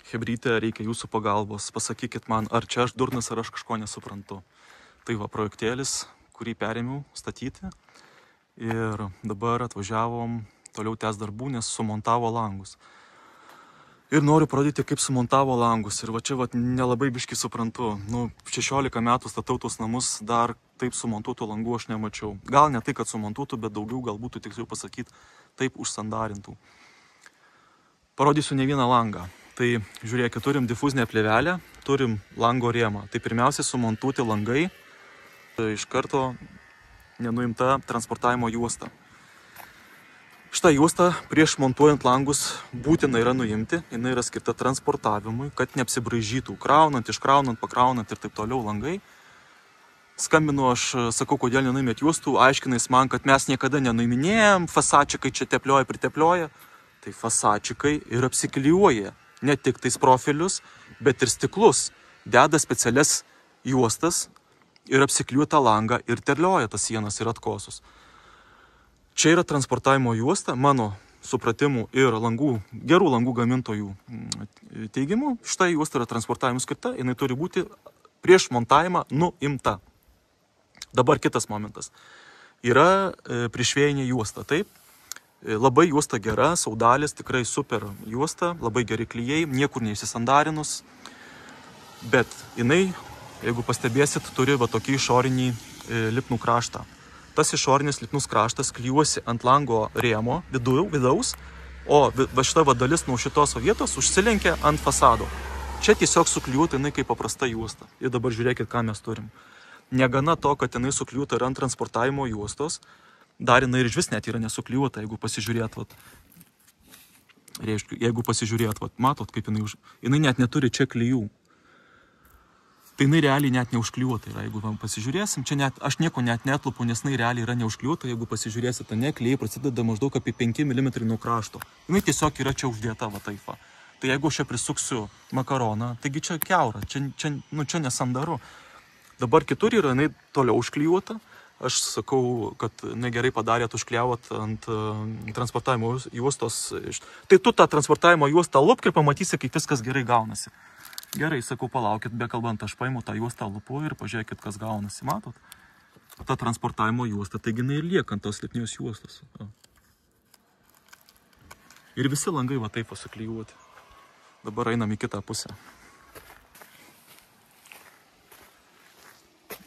Chebryte, reikia jūsų pagalbos. Pasakykit man, ar čia aš durnas, ar aš kažko nesuprantu. Tai va projektėlis, kurį perėmiau statyti. Ir dabar atvažiavom toliau tęs darbų, nes sumontavo langus. Ir noriu parodyti, kaip sumontavo langus. Ir va čia nelabai biškai suprantu. 16 metų statau tos namus, dar taip sumontuotų langų aš nemačiau. Gal ne tai, kad sumontuotų, bet daugiau galbūt tiksliau pasakyti, taip užsandarintų. Parodysiu ne vieną langą. Tai žiūrėkit, turim difuzinę plėvelę, turim lango rėmą. Tai pirmiausia sumontuoti langai. Iš karto nenuimta transportavimo juosta. Šitą juostą prieš montuojant langus būtina yra nuimti. Jis yra skirta transportavimui, kad neapsibraižytų. Kraunant, iškraunant, pakraunant ir taip toliau langai. Skambinu, aš sakau, kodėl nenuimėt juostų. Aiškinais man, kad mes niekada nenuiminėjom. Fasačikai čia teplioja, priteplioja. Tai fasačikai ir apsiklijuoja. Ne tik tais profilius, bet ir stiklus. Deda specialias juostas ir apsiklijuota langą ir terlioja tas sienas ir atkosus. Čia yra transportavimo juosta, mano supratimu ir gerų langų gamintojų teigimu. Štai juosta yra transportavimui skirta, jinai turi būti prieš montavimą nuimta. Dabar kitas momentas. Yra prišvėjinė juosta, taip? Labai juosta gera, saudalis, tikrai super juosta, labai geri klijai, niekur neįsisandarinus. Bet jinai, jeigu pastebėsit, turi tokį išorinį lipnų kraštą. Tas išorinis lipnus kraštas klijuosi ant lango rėmo vidaus, o šita dalis nuo šitos vietos užsilenkia ant fasado. Čia tiesiog suklijuota jinai kaip paprasta juosta. Ir dabar žiūrėkit, ką mes turim. Negana to, kad jinai suklijuota yra ant transportavimo juostos, dar jinai ir vis net yra nesuklijuota, jeigu pasižiūrėt, matot, kaip jinai net neturi čia klijų. Tai jinai realiai net neužklijuota yra, jeigu pasižiūrėsim, čia net, aš nieko net netlupu, nes jinai realiai yra neužklijuota, jeigu pasižiūrėsite, klijai prasideda maždaug apie 5 mm nuo krašto. Jinai tiesiog yra čia uždėta, taip. Tai jeigu aš čia prisuksiu makaroną, taigi čia kiaura, čia nesandaru. Dabar kitur yra jinai toliau užklijuota. Aš sakau, kad negerai padarėt, užkliavot ant transportavimo juostos. Tai tu tą transportavimo juostą lupk ir pamatysi, kaip viskas gerai gaunasi. Gerai, sakau, palaukit, bekalbant, aš paimu tą juostą lupu ir pažiūrėkit, kas gaunasi, matot? Ta transportavimo juosta, taigi jinai ir lieka ant tos lipnios juostos. Ir visi langai taip suklijuoti. Dabar einam į kitą pusę.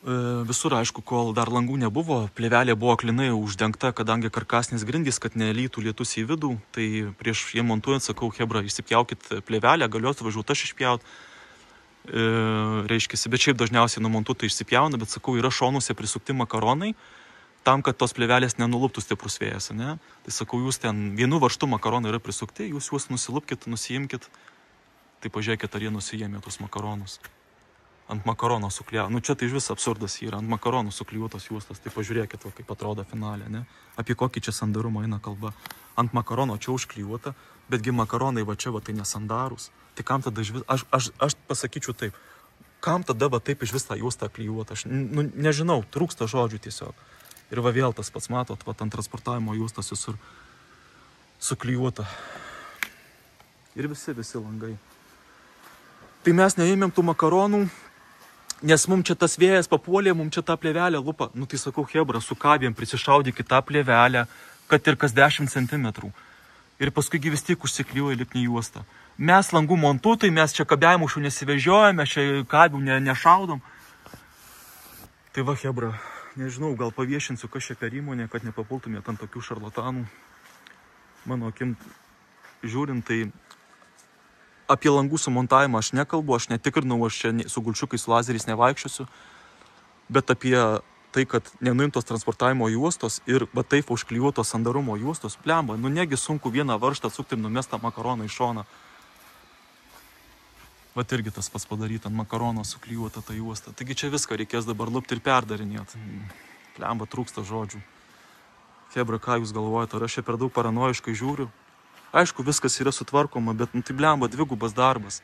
Visur, aišku, kol dar langų nebuvo, plėvelė buvo aklinai uždengta, kadangi karkasnis grindys, kad nelytų lietus į vidų. Tai prieš jie montuojant, sakau, chebra, išsipjaukit plėvelę, galios važiuot aš išpjaut. Reiškiasi, bet šiaip dažniausiai numontuotai išsipjauna, bet sakau, yra šonuose prisukti makaronai, tam, kad tos plėvelės nenuluptų stiprus vėjas, ne? Tai sakau, jūs ten vienu varžtu makaronai yra prisukti, jūs juos nusilupkit, nusiimkit, tai pažiūrėkit, ar jie nusijėmė tos makaronus. Ant makarono suklijuotos. Čia tai iš vis absurdas yra, ant makaronų suklijuotos juostos, tai pažiūrėkit, kaip atrodo finalė, ne? Apie kokį čia sandarumą eina kalba. Ant makarono čia užklijuota, betgi makaronai čia tai nesandarūs. Tai kam tada iš vis, aš pasakyčiau taip, kam tada taip iš vis tą juostą klijuota, aš nežinau, trūksta žodžių tiesiog. Ir vėl tas pats matot, ant transportavimo juostos visur suklijuota. Ir visi langai. Tai mes neėmėm tų makaronų, nes mums čia tas vėjas papuolė, mums čia tą plėvelę lupa. Tai sakau, chebra, sukabėm, prisišaudykit tą plėvelę, kad ir kas 10 cm. Ir paskui vis tiek užsiklijuoja lipni juostą. Mes langų montuotojai, mes čia kabiamušių nesivežiojam, mes čia kabių nešaudom. Tai va, chebra, nežinau, gal paviešinsiu, kas čia per įmonė, kad nepapultumėt ant tokių šarlatanų. Mano akim žiūrint, tai apie langų sumontavimą aš nekalbu, aš netikrinau, aš čia su gulčiukais, su lazeriais nevaikščiosiu, bet apie tai, kad nenuimtos transportavimo juostos ir taip užklijuotos sandarumo juostos, plemba, negi sunku vieną varžtą atsukti ir numestą makaroną į šoną. Irgi tas pats padaryti, ant makarono suklijuota ta juosta. Taigi čia viską reikės dabar lupti ir perdarinėti. Plemba, trūksta žodžių. Chebra, ką jūs galvojate, ar aš čia per daug paranojiškai žiūriu? Aišku, viskas yra sutvarkoma, bet tai blemba dvigubas darbas.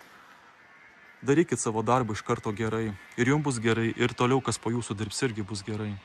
Darykit savo darbą iš karto gerai. Ir jums bus gerai, ir toliau, kas po jūsų dirbs, irgi bus gerai.